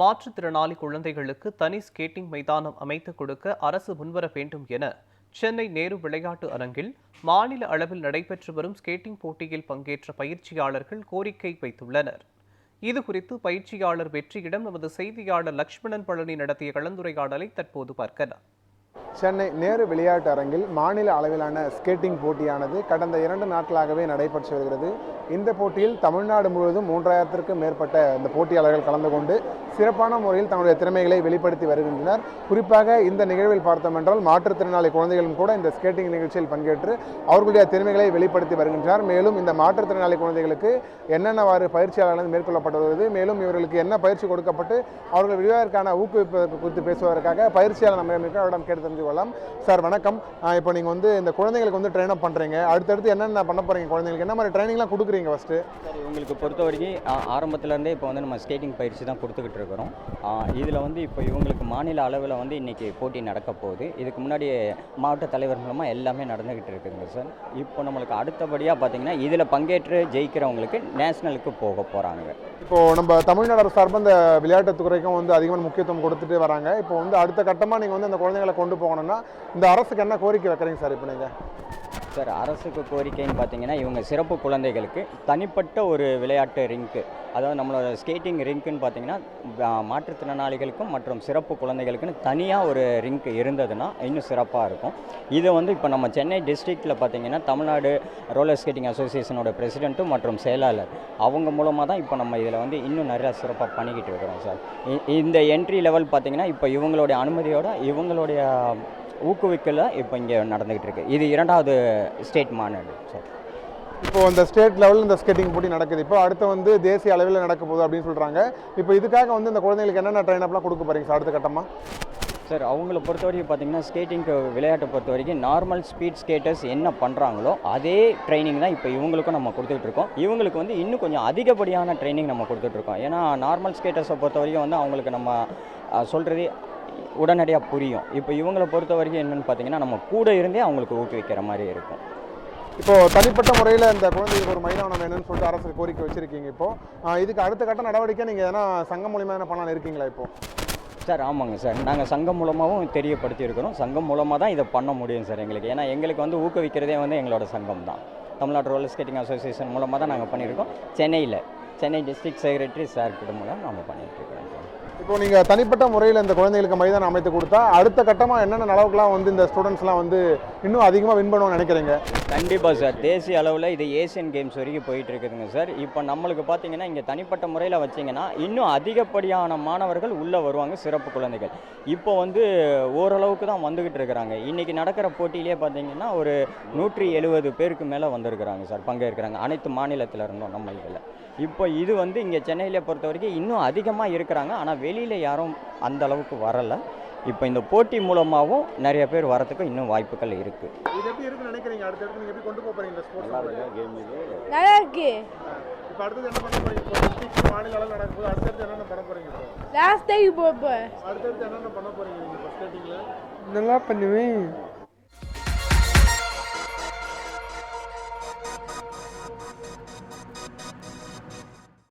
மாற்றுத்திறனாளி குழந்தைகளுக்கு தனி ஸ்கேட்டிங் மைதானம் அமைத்துக் கொடுக்க அரசு முன்வர வேண்டும் என சென்னை நேரு விளையாட்டு அரங்கில் மாநில அளவில் நடைபெற்று வரும் ஸ்கேட்டிங் போட்டியில் பங்கேற்ற பயிற்சியாளர்கள் கோரிக்கை வைத்துள்ளனர். இதுகுறித்து பயிற்சியாளர் வெற்றியிடம் நமது செய்தியாளர் லட்சுமணன் பழனி நடத்திய கலந்துரையாடலை தற்போது பார்க்கலாம். சென்னை நேரு விளையாட்டு அரங்கில் மாநில அளவிலான ஸ்கேட்டிங் போட்டியானது கடந்த 2 நாட்களாகவே நடைபெற்று வருகிறது. இந்த போட்டியில் தமிழ்நாடு முழுவதும் 3000க்கும் மேற்பட்ட இந்த போட்டியாளர்கள் கலந்து கொண்டு சிறப்பான முறையில் தங்களுடைய திறமைகளை வெளிப்படுத்தி வருகின்றனர். குறிப்பாக இந்த நிகழ்வில் பார்த்தோம் என்றால் மாற்றுத்திறனாளி குழந்தைகளும் கூட இந்த ஸ்கேட்டிங் நிகழ்ச்சியில் பங்கேற்று அவர்களுடைய திறமைகளை வெளிப்படுத்தி வருகின்றனர். மேலும் இந்த மாற்றுத்திறனாளி குழந்தைகளுக்கு என்னென்னவாறு பயிற்சியாளர்கள் மேற்கொள்ளப்பட்டு வருகிறது, மேலும் இவர்களுக்கு என்ன பயிற்சி கொடுக்கப்பட்டு அவர்கள் விளையாட்டிற்கான ஊக்குவிப்பு குறித்து பேசுவதற்காக பயிற்சியாளர் அவரிடம் கேட்டு தெரிஞ்சு கொள்ளலாம். சார் வணக்கம். இப்போ நீங்கள் இந்த குழந்தைங்களுக்கு ட்ரெயின் அப் பண்ணுறீங்க, அடுத்தடுத்து என்னென்ன பண்ண போகிறீங்க, குழந்தைங்களுக்கு என்ன மாதிரி ட்ரைனிங்லாம் கொடுக்குறீங்க ஃபஸ்ட்டு? சார் இவங்களுக்கு பொறுத்த வரைக்கும் ஆரம்பத்துலேருந்தே இப்போ நம்ம ஸ்கேட்டிங் பயிற்சி தான் கொடுத்துக்கிட்டு இருக்கிறோம். இதில் இப்போ இவங்களுக்கு மாநில அளவில் இன்றைக்கி போட்டி நடக்க போகுது. இதுக்கு முன்னாடி மாவட்ட தலைவர் மூலமாக எல்லாமே நடந்துக்கிட்டு இருக்குதுங்க சார். இப்போ நம்மளுக்கு அடுத்தபடியாக பார்த்தீங்கன்னா இதில் பங்கேற்று ஜெயிக்கிறவங்களுக்கு நேஷனலுக்கு போக போகிறாங்க. இப்போது நம்ம தமிழ்நாடு அரசு சார்பாக இந்த விளையாட்டுத்துறைக்கும் அதிகமான முக்கியத்துவம் கொடுத்துட்டு வராங்க. இப்போ அடுத்த கட்டமாக நீங்கள் அந்த குழந்தைங்களை கொண்டு போகணும்னா இந்த அரசுக்கு என்ன கோரிக்கை வைக்கிறீங்க சார்? இப்போ நீங்கள் சார் அரசுக்கு கோரிக்கைன்னு பார்த்தீங்கன்னா இவங்க சிறப்பு குழந்தைகளுக்கு தனிப்பட்ட ஒரு விளையாட்டு ரிங்க்கு, அதாவது நம்மளோட ஸ்கேட்டிங் ரிங்க்குன்னு பார்த்தீங்கன்னா மாற்றுத்திறனாளிகளுக்கும் மற்றும் சிறப்பு குழந்தைகளுக்குன்னு தனியாக ஒரு ரிங்க் இருந்ததுன்னா இன்னும் சிறப்பாக இருக்கும். இதை இப்போ நம்ம சென்னை டிஸ்ட்ரிக்டில் பார்த்தீங்கன்னா தமிழ்நாடு ரோலர் ஸ்கேட்டிங் அசோசியேஷனோட பிரசிடென்ட்டும் மற்றும் செயலாளர் அவங்க மூலமாக தான் இப்போ நம்ம இதில் இன்னும் நிறையா சிறப்பாக பண்ணிக்கிட்டு இருக்கிறோம் சார். இந்த என்ட்ரி லெவல் பார்த்தீங்கன்னா இப்போ இவங்களுடைய அனுமதியோட இவங்களுடைய ஊக்குவிக்கல இப்போ இங்கே நடந்துகிட்டு இருக்கு. இது 2வது ஸ்டேட் மாநாடு சார். இப்போ இந்த ஸ்டேட் லெவலில் இந்த ஸ்கேட்டிங் போட்டி நடக்குது. இப்போ அடுத்து தேசிய அளவில் நடக்க போகுது அப்படின்னு சொல்கிறாங்க. இப்போ இதுக்காக இந்த குழந்தைங்களுக்கு என்னென்ன ட்ரெயின் அப்லாம் கொடுக்க போகிறீங்க சார் அடுத்த கட்டமாக? சார் அவங்கள பொறுத்த வரைக்கும் பார்த்தீங்கன்னா ஸ்கேட்டிங்க்கு விளையாட்டை பொறுத்த வரைக்கும் நார்மல் ஸ்பீட் ஸ்கேட்டர்ஸ் என்ன பண்ணுறாங்களோ அதே ட்ரைனிங் தான் இப்போ இவங்களுக்கும் நம்ம கொடுத்துட்டு இருக்கோம். இவங்களுக்கு இன்னும் கொஞ்சம் அதிகப்படியான ட்ரைனிங் நம்ம கொடுத்துட்ருக்கோம். ஏன்னா நார்மல் ஸ்கேட்டர்ஸை பொறுத்த வரைக்கும் அவங்களுக்கு நம்ம சொல்கிறதே உடனடியாக புரியும். இப்போ இவங்களை பொறுத்த வரைக்கும் என்னென்னு பார்த்தீங்கன்னா நம்ம கூட இருந்தே அவங்களுக்கு ஊக்குவிக்கிற மாதிரி இருக்கும். இப்போது தனிப்பட்ட முறையில் இந்த குழந்தைகளுக்கு ஒரு மைதானம் வேணும்னு சொல்லிட்டு அரசு கோரிக்கை வச்சுருக்கீங்க. இப்போது இதுக்கு அடுத்த கட்ட நடவடிக்கை நீங்கள் எதனா சங்கம் மூலியமாக என்ன பண்ணலாம் இருக்கீங்களா? இப்போது சார் ஆமாங்க சார், நாங்கள் சங்கம் மூலமாகவும் தெரியப்படுத்தியிருக்கிறோம். சங்கம் மூலமாக தான் இதை பண்ண முடியும் சார் எங்களுக்கு. ஏன்னா எங்களுக்கு ஊக்குவிக்கிறதே எங்களோட சங்கம் தான். தமிழ்நாடு ரோலர் ஸ்கேட்டிங் அசோசியேஷன் மூலமாக தான் நாங்கள் பண்ணியிருக்கோம். சென்னை டிஸ்ட்ரிக்ட் செக்ரட்டரி சார் கிட்ட மூலம் நம்ம பண்ணிகிட்டு இருக்கிறோம் சார். இப்போ நீங்கள் தனிப்பட்ட முறையில் இந்த குழந்தைகளுக்கு மைதானம் அமைத்து கொடுத்தா அடுத்த கட்டமாக என்னென்ன அளவுக்குலாம் இந்த ஸ்டூடெண்ட்ஸ்லாம் இன்னும் அதிகமாக வின் பண்ணுவோம்னு நினைக்கிறீங்க? கண்டிப்பாக சார், தேசிய அளவில் இது ஏசியன் கேம்ஸ் வரைக்கும் போயிட்டு இருக்குதுங்க சார். இப்போ நம்மளுக்கு பார்த்தீங்கன்னா இங்கே தனிப்பட்ட முறையில் வச்சிங்கன்னா இன்னும் அதிகப்படியான மாணவர்கள் உள்ளே வருவாங்க, சிறப்பு குழந்தைகள். இப்போ ஓரளவுக்கு தான் வந்துக்கிட்டு இருக்கிறாங்க. இன்றைக்கி நடக்கிற போட்டியிலே பார்த்தீங்கன்னா ஒரு 170 பேருக்கு மேலே வந்திருக்கிறாங்க சார், பங்கேற்கிறாங்க அனைத்து மாநிலத்தில் இருந்தோம் நம்ம இதில். இப்போ இது இங்கே சென்னையிலே பொறுத்த வரைக்கும் இன்னும் அதிகமாக இருக்கிறாங்க. ஆனால் வெளியில் யாரும் அந்த அளவுக்கு வரலை. இப்போ இந்த போட்டி மூலமாகவும் நிறைய பேர் வரதுக்கு இன்னும் வாய்ப்புகள் இருக்குது. இது எப்படி இருக்குன்னு நினைக்கிறீங்க? அடுத்து நீங்கள் எப்படி கொண்டு போகிறீங்க இந்த ஸ்போர்ட்ஸ்? நல்லா இருக்கு. இப்போ அடுத்து என்ன பண்ண போறீங்க? இப்போ டிஸ்ட்ரிக்ட் மாநில அளவில் நடக்குது. அடுத்து என்னென்ன பண்ண போறீங்க? லாஸ்ட் டைம் போறேன். அடுத்து என்னென்ன பண்ண போறீங்க நீங்க ஸ்கேட்டிங்ல? நல்லா பண்ணுவேன்.